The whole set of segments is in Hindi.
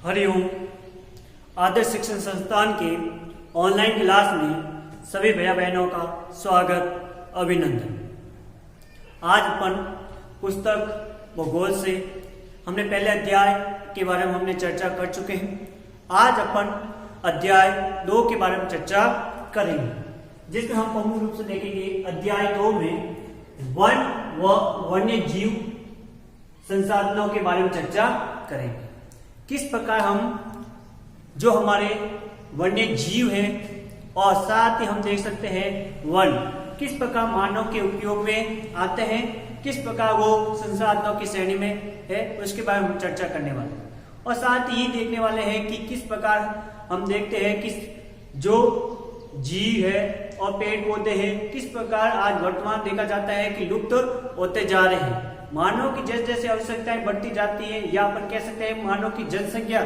हरिओम। आदर्श शिक्षण संस्थान के ऑनलाइन क्लास में सभी भैया बहनों का स्वागत, अभिनंदन। आज अपन पुस्तक भूगोल से हमने पहले अध्याय के बारे में हमने चर्चा कर चुके हैं। आज अपन अध्याय 2 के बारे में चर्चा करेंगे, जिसमें हम प्रमुख रूप से देखेंगे अध्याय 2 में वन व वन्य जीव संसाधनों के बारे में चर्चा करेंगे। किस प्रकार हम जो हमारे वन्य जीव हैं और साथ ही हम देख सकते हैं वन किस प्रकार मानव के उपयोग में आते हैं, किस प्रकार वो संसाधनों की श्रेणी में है, उसके बारे में हम चर्चा करने वाले हैं। और साथ ही देखने वाले हैं कि किस प्रकार हम देखते हैं कि जो जीव है और पेड़ पौधे हैं किस प्रकार आज वर्तमान देखा जाता है कि लुप्त होते जा रहे हैं। मानव की जैसे जैसे आवश्यकताएं बढ़ती जाती है, या अपन कह सकते हैं मानव की जनसंख्या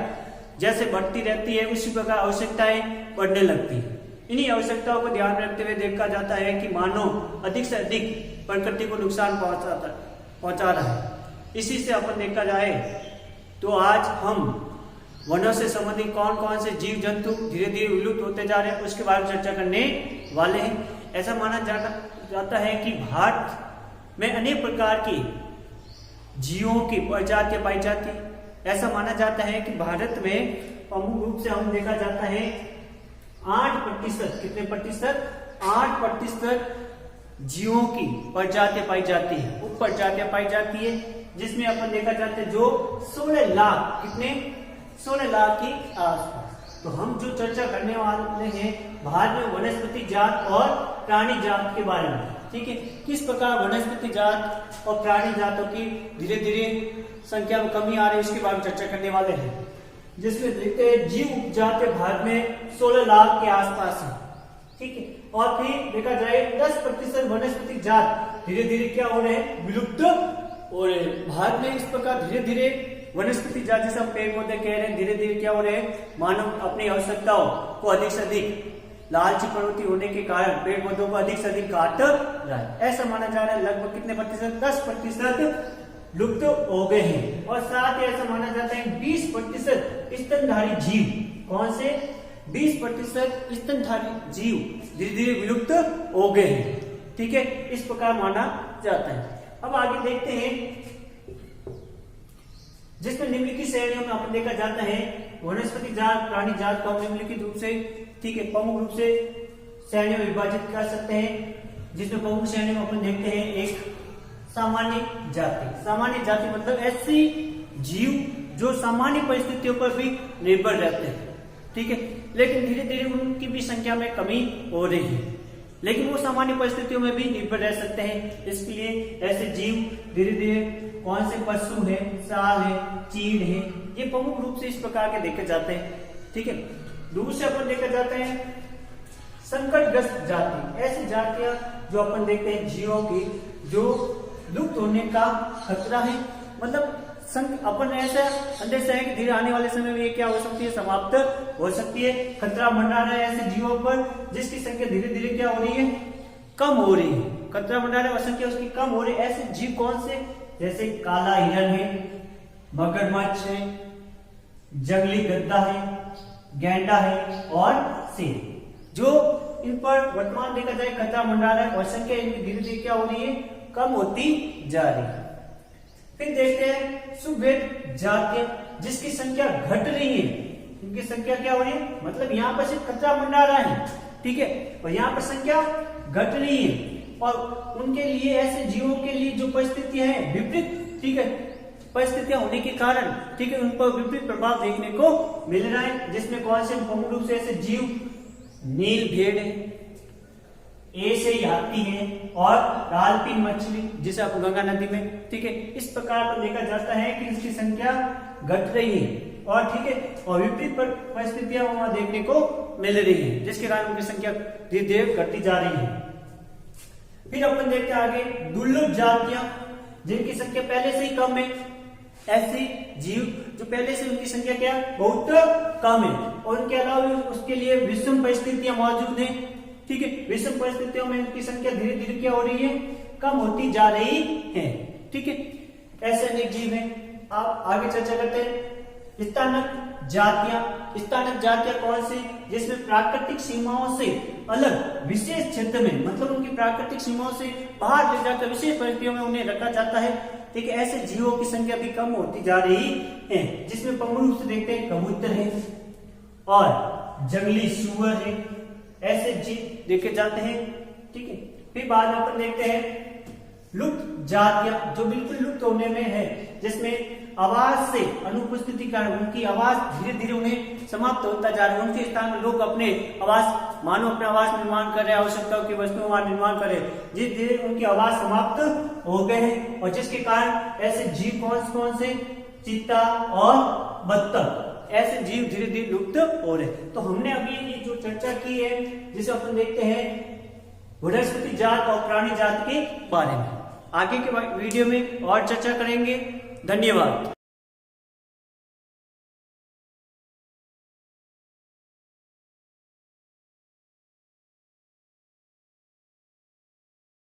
जैसे बढ़ती रहती है उसी प्रकार आवश्यकताएं बढ़ने लगती है। इन्हीं आवश्यकताओं को ध्यान में रखते हुए देखा जाता है कि मानव अधिक से अधिक प्रकृति को नुकसान पहुंचा रहा है। इसी से अपन देखा जाए तो आज हम वनों से संबंधित कौन कौन से जीव जंतु धीरे धीरे विलुप्त होते जा रहे हैं उसके बारे में चर्चा करने वाले हैं। ऐसा माना जाता है कि भारत में अनेक प्रकार की जीवों की प्रजातियां पाई जाती है। ऐसा माना जाता है कि भारत में प्रमुख रूप से हम देखा जाता है 8%, कितने प्रतिशत, 8% जीवों की प्रजातियां पाई जाती है, उप प्रजातियां पाई जाती है, जिसमें अपन देखा जाता है जो 16 लाख, कितने, 16 लाख के आसपास। तो हम जो चर्चा करने वाले हैं भारत में वनस्पति जात और प्राणी जात के बारे में, ठीक है। किस प्रकार वनस्पति जात और प्राणी जातों की धीरे धीरे संख्या में कमी आ रही है उसके बारे में चर्चा करने वाले हैं, जिसमें देखते हैं जीव उपजाति भारत में 16 लाख के आसपास है, ठीक है। और फिर देखा जाए 10% वनस्पति जात धीरे धीरे क्या हो रहे हैं, विलुप्त हो रहे हैं। भारत में इस प्रकार धीरे धीरे वनस्पति जात जैसे हम पेड़ पौधे कह रहे हैं धीरे धीरे क्या हो रहे हैं, मानव अपनी आवश्यकताओं को अधिक से अधिक लालची प्रवृत्ति होने के कारण पेड़ पौधों को अधिक से अधिक काट रहा है। ऐसा माना जा रहा है लगभग कितने प्रतिशत, 10% लुप्त हो गए हैं। और साथ ही ऐसा माना जाता है 20% स्तनधारी जीव, कौन से, 20% स्तनधारी जीव धीरे धीरे विलुप्त हो गए हैं, ठीक है। इस प्रकार माना जाता है। अब आगे देखते हैं जिसमें निम्नलिखित श्रेणियों में अपन देखा जाता है वनस्पति जात प्राणी जात को निम्नलिखित रूप से, ठीक है, प्रमुख रूप से श्रेणियों में विभाजित कर सकते हैं, जिसमें प्रमुख श्रेणी में अपन देखते हैं एक सामान्य जाति। सामान्य जाति मतलब ऐसी जीव जो सामान्य परिस्थितियों पर भी निर्भर रहते हैं, ठीक है, लेकिन धीरे धीरे उनकी भी संख्या में कमी हो रही है, लेकिन वो सामान्य परिस्थितियों में भी निर्भर रह सकते हैं। इसके लिए ऐसे जीव धीरे धीरे कौन से पशु है, साल है, चीड़ है, ये प्रमुख रूप से इस प्रकार के देखे जाते हैं, ठीक है। दूसरे अपन देखा जाते हैं संकटग्रस्त जाति, ऐसी जातियां जो अपन देखते हैं जीवों की जो लुप्त होने का खतरा है, मतलब अपन ऐसा अंदेशा है कि धीरे आने वाले समय में ये क्या हो सकती है, समाप्त हो सकती है। खतरा मंडरा रहा है ऐसे जीवों पर जिसकी संख्या धीरे धीरे क्या हो रही है, कम हो रही है। खतरा मंडरा रहा है, संख्या उसकी कम हो रही है। ऐसे जीव कौन से, जैसे काला हिरण है, मगरमच्छ है, जंगली गद्दा है, गैंडा है और शेर, जो इन पर वर्तमान देखा जाए खतरा मंडरा रहा है और संख्या इनकी धीरे धीरे क्या हो रही है, कम होती जा रही है। फिर देखते हैं सुभेद जातियां जिसकी संख्या घट रही है, इनकी संख्या क्या हो रही है, मतलब यहाँ पर सिर्फ खतरा मंडरा रहा है, ठीक है, और यहाँ पर संख्या घट रही है। और उनके लिए ऐसे जीवों के लिए जो परिस्थितियां हैं विपरीत, ठीक है, परिस्थितियां होने के कारण, ठीक है, उन पर विपरीत प्रभाव देखने को मिल रहा है, जिसमें कौन से प्रमुख रूप से ऐसे जीव नील भेड़ है, एशियाई हाथी है और रालपीन मछली जिसे आप गंगा नदी में, ठीक है, इस प्रकार पर देखा जाता है कि इसकी संख्या घट रही है और, ठीक है, और विपरीत परिस्थितियां वहां देखने को मिल रही है, जिसके कारण उनकी संख्या धीरे धीरे घटती जा रही है। फिर अपन देखते हैं आगे दुर्लभ जातियां जिनकी संख्या पहले से ही कम है, ऐसी जीव जो पहले से उनकी संख्या क्या बहुत कम है, और उनके अलावा उसके लिए विषम परिस्थितियां मौजूद हैं, ठीक है। विषम परिस्थितियों में उनकी संख्या धीरे धीरे क्या हो रही है, कम होती जा रही है, ठीक है। ऐसे अनेक जीव हैं। आप आगे चर्चा करते हैं। स्थानक जातियां कौन सी, जिसमें प्राकृतिक सीमाओं से अलग विशेष क्षेत्र में, मतलब उनकी प्राकृतिक सीमाओं से बाहर ले जाकर विशेष परिस्थितियों में उन्हें रखा जाता है। ठीक है, ऐसे जीवों की संख्या भी कम होती जा रही है, जिसमें प्रमुख रूप से देखते हैं कबूतर है और जंगली सुअर है, ऐसे जीव देखे जाते हैं। ठीक है, फिर बाद में अपन देखते हैं लुप्त जातियां जो बिल्कुल लुप्त होने में है, जिसमें आवाज से अनुपस्थिति का उनकी आवाज धीरे धीरे उन्हें समाप्त होता जा रहा है। उनके स्थान में लोग अपने आवाज मानो अपने आवाज निर्माण कर रहे हैं, आवश्यकताओं की वस्तुओं का निर्माण कर रहे हैं, जिस धीरे उनकी आवाज समाप्त हो गए हैं, और जिसके कारण ऐसे जीव कौन से चीता और बत्तख, ऐसे जीव धीरे धीरे लुप्त हो रहे। तो हमने अभी ये जो चर्चा की है, जिसे अपन देखते हैं वनस्पति जात और प्राणी जात के बारे में, आगे के वीडियो में और चर्चा करेंगे। धन्यवाद।